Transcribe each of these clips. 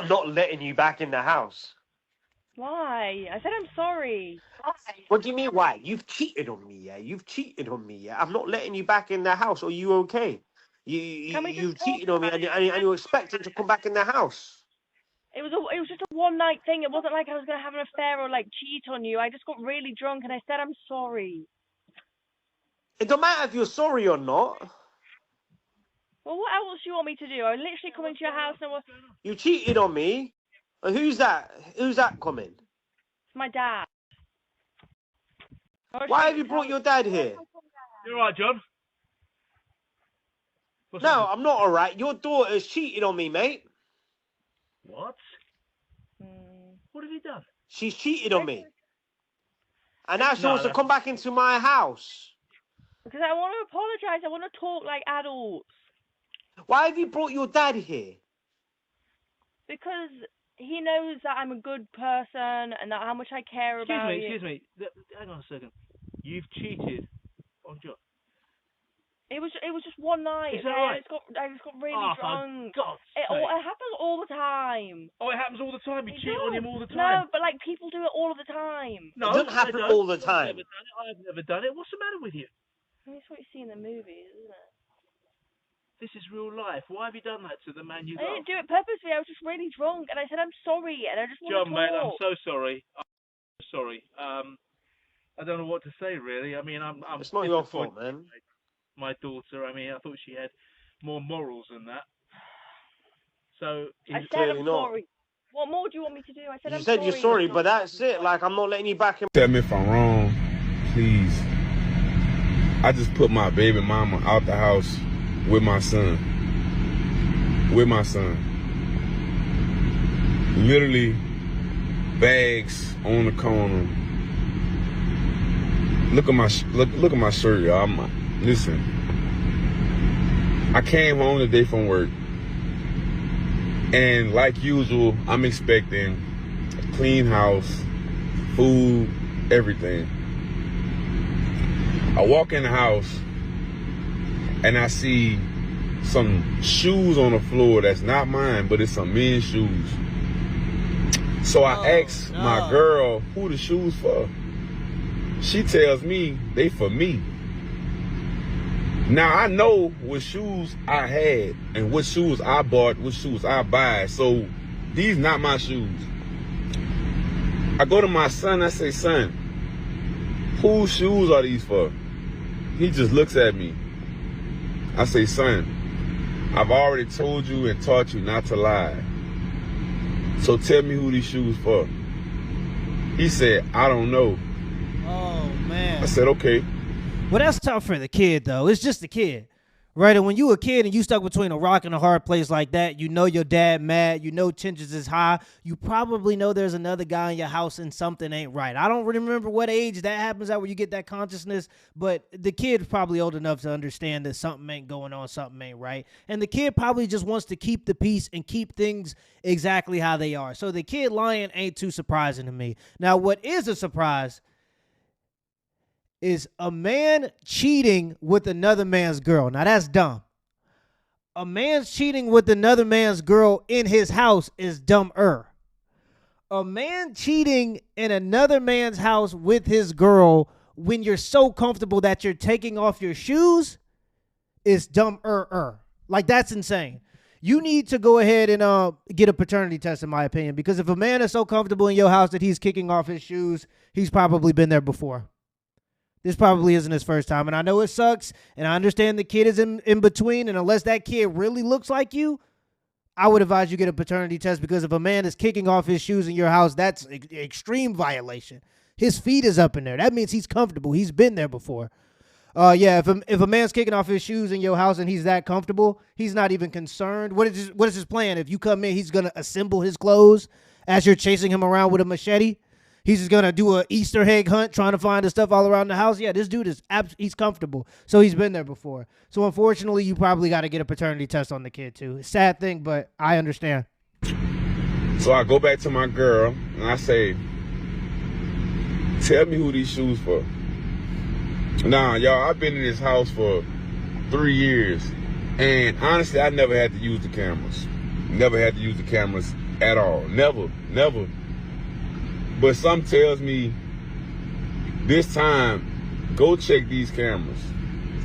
I'm not letting you back in the house. Why? I said I'm sorry. What do you mean, why? You've cheated on me, yeah? You've cheated on me, yeah? I'm not letting you back in the house. Are you okay? Can we just You've talk cheated on me, about it? and you're expecting to come back in the house. It was just a one night thing. It wasn't like I was gonna have an affair or like cheat on you. I just got really drunk and I said I'm sorry. It don't matter if you're sorry or not. Well, what else do you want me to do? I literally come into your house and You cheated on me. And who's that? Who's that coming? it's my dad. Why have you brought your dad here? You alright, John? No, I'm not alright. Your daughter's cheated on me, mate. What? What have you done? She's cheated on me. And now she wants to come back into my house. Because I want to apologise. I want to talk like adults. Why have you brought your dad here? Because he knows that I'm a good person and that how much I care about you. Excuse me. Hang on a second. You've cheated on John. It was just one night. Is that right? I just got really drunk. It happens all the time. Oh, it happens all the time. You cheat on him all the time. No, but like people do it all of the time. No, it doesn't happen all the time. I've never done it. What's the matter with you? That's what you see in the movies, isn't it? This is real life. Why have you done that to the man you love? I didn't do it purposely. I was just really drunk, and I said I'm sorry, and I just want to talk. John, mate, I'm so sorry. I'm sorry. I don't know what to say, really. I mean, I'm It's not your fault, man. My daughter, I mean, I thought she had more morals than that. So I said I'm sorry. What more do you want me to do? I said I'm sorry. You said you're sorry, but that's it. Like, I'm not letting you back in. Tell me if I'm wrong, please. I just put my baby mama out the house with my son. With my son. Literally, bags on the corner. Look at my shirt, y'all. Listen. I came home today from work, and like usual, I'm expecting a clean house, food, everything. I walk in the house and I see some shoes on the floor that's not mine, but it's some men's shoes. So I asked my girl who the shoes for. She tells me they for me. Now I know what shoes I had and what shoes I bought, what shoes I buy. So these not my shoes. I go to my son, I say, son, whose shoes are these for? He just looks at me. I say, son, I've already told you and taught you not to lie. So tell me who these shoes for. He said, I don't know. Oh, man. I said, okay. Well, that's tough for the kid, though. It's just a kid, right? And when you a kid and you stuck between a rock and a hard place like that, you know your dad mad, you know tensions is high, you probably know there's another guy in your house and something ain't right. I don't remember what age that happens at where you get that consciousness, but the kid's probably old enough to understand that something ain't going on, something ain't right. And the kid probably just wants to keep the peace and keep things exactly how they are. So the kid lying ain't too surprising to me. Now, what is a surprise is a man cheating with another man's girl. Now, that's dumb. A man's cheating with another man's girl in his house is dumber. A man cheating in another man's house with his girl when you're so comfortable that you're taking off your shoes is dumber. Like, that's insane. You need to go ahead and get a paternity test, in my opinion, because if a man is so comfortable in your house that he's kicking off his shoes, he's probably been there before. This probably isn't his first time, and I know it sucks, and I understand the kid is in between, and unless that kid really looks like you, I would advise you get a paternity test, because if a man is kicking off his shoes in your house, that's an extreme violation. His feet is up in there. That means he's comfortable. He's been there before. Yeah, if a man's kicking off his shoes in your house and he's that comfortable, he's not even concerned. What is his plan? If you come in, he's going to assemble his clothes as you're chasing him around with a machete? He's just going to do an Easter egg hunt trying to find the stuff all around the house? Yeah, this dude is he's comfortable. So he's been there before. So unfortunately, you probably got to get a paternity test on the kid too. Sad thing, but I understand. So I go back to my girl and I say, tell me who these shoes for. Nah, y'all, I've been in this house for 3 years. And honestly, I never had to use the cameras. Never had to use the cameras. at all. Never, never. But something tells me this time, go check these cameras.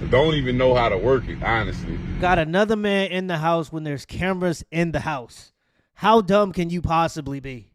Don't even know how to work it, honestly. Got another man in the house when there's cameras in the house. How dumb can you possibly be?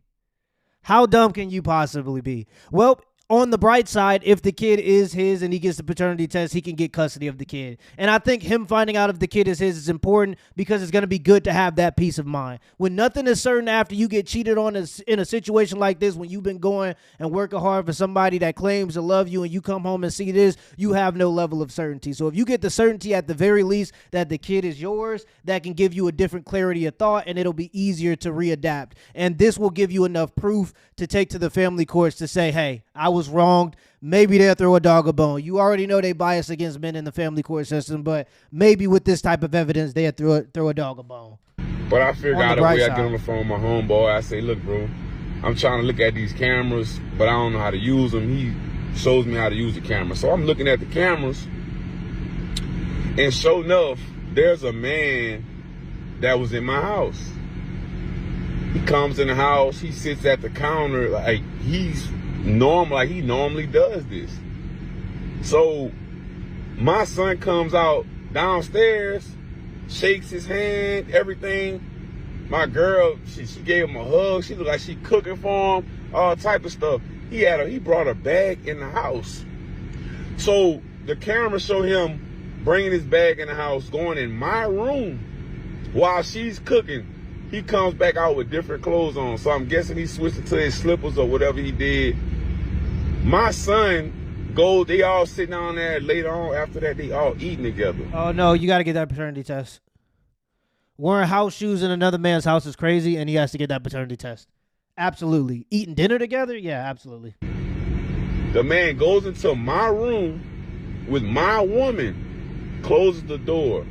How dumb can you possibly be? Well, on the bright side, if the kid is his and he gets the paternity test, he can get custody of the kid. And I think him finding out if the kid is his is important because it's going to be good to have that peace of mind. When nothing is certain after you get cheated on in a situation like this, when you've been going and working hard for somebody that claims to love you and you come home and see this, you have no level of certainty. So if you get the certainty at the very least that the kid is yours, that can give you a different clarity of thought and it'll be easier to readapt. And this will give you enough proof to take to the family courts to say, hey, I was wronged. Maybe they'll throw a dog a bone. You already know they bias against men in the family court system, but maybe with this type of evidence, they'll throw a dog a bone. But I figured out a bright way. I side. get on the phone with my homeboy. I say, look, bro, I'm trying to look at these cameras, but I don't know how to use them. He shows me how to use the camera. So I'm looking at the cameras, and sure enough, there's a man that was in my house. He comes in the house, he sits at the counter like he's normal, like he normally does this. So my son comes out downstairs, shakes his hand, everything. My girl, she gave him a hug. She looked like she cooking for him, all type of stuff. He brought a bag in the house. So the camera show him bringing his bag in the house, going in my room while she's cooking. He comes back out with different clothes on. So I'm guessing he switched it to his slippers or whatever he did. My son goes, they all sit down there later on. After that, they all eating together. Oh, no, you got to get that paternity test. Wearing house shoes in another man's house is crazy, and he has to get that paternity test. Absolutely. Eating dinner together? Yeah, absolutely. The man goes into my room with my woman, closes the door,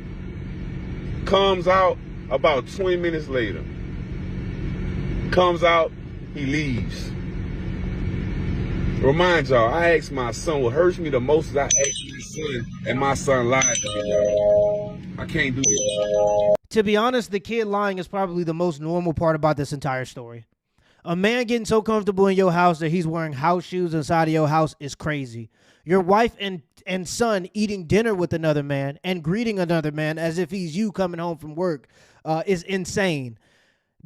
comes out about 20 minutes later. Comes out, he leaves. Remind y'all, I asked my son, what hurts me the most is I asked my son, and my son lied to me, y'all. I can't do this. To be honest, the kid lying is probably the most normal part about this entire story. A man getting so comfortable in your house that he's wearing house shoes inside of your house is crazy. Your wife and son eating dinner with another man and greeting another man as if he's you coming home from work is insane.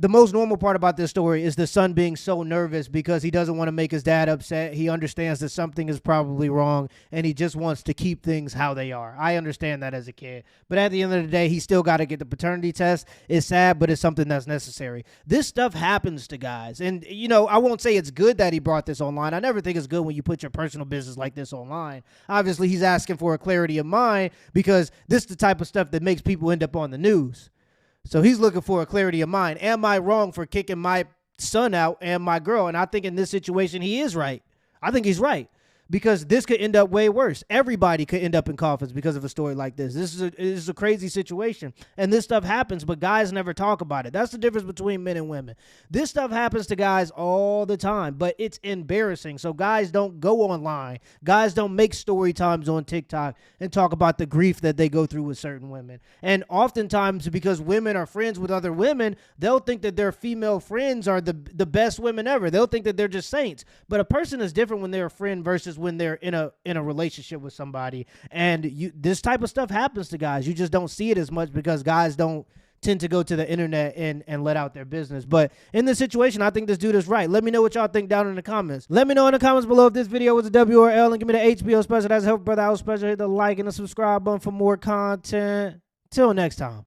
The most normal part about this story is the son being so nervous because he doesn't want to make his dad upset. He understands that something is probably wrong, and he just wants to keep things how they are. I understand that as a kid. But at the end of the day, he still got to get the paternity test. It's sad, but it's something that's necessary. This stuff happens to guys. And, you know, I won't say it's good that he brought this online. I never think it's good when you put your personal business like this online. Obviously, he's asking for a clarity of mind because this is the type of stuff that makes people end up on the news. So he's looking for a clarity of mind. Am I wrong for kicking my son out and my girl? And I think in this situation, he is right. I think he's right because this could end up way worse. Everybody could end up in coffins because of a story like this. This is a crazy situation. And this stuff happens, but guys never talk about it. That's the difference between men and women. This stuff happens to guys all the time, but it's embarrassing. So guys don't go online. Guys don't make story times on TikTok and talk about the grief that they go through with certain women. And oftentimes, because women are friends with other women, they'll think that their female friends are the best women ever. They'll think that they're just saints. But a person is different when they're a friend versus when they're in a relationship with somebody. And this type of stuff happens to guys. You just don't see it as much because guys don't tend to go to the internet and let out their business. But in this situation, I think this dude is right. Let me know what y'all think down in the comments. Let me know in the comments below if this video was a W or L, and give me the HBO special. That's Help Brother Out special. Hit the like and the subscribe button for more content. Till next time.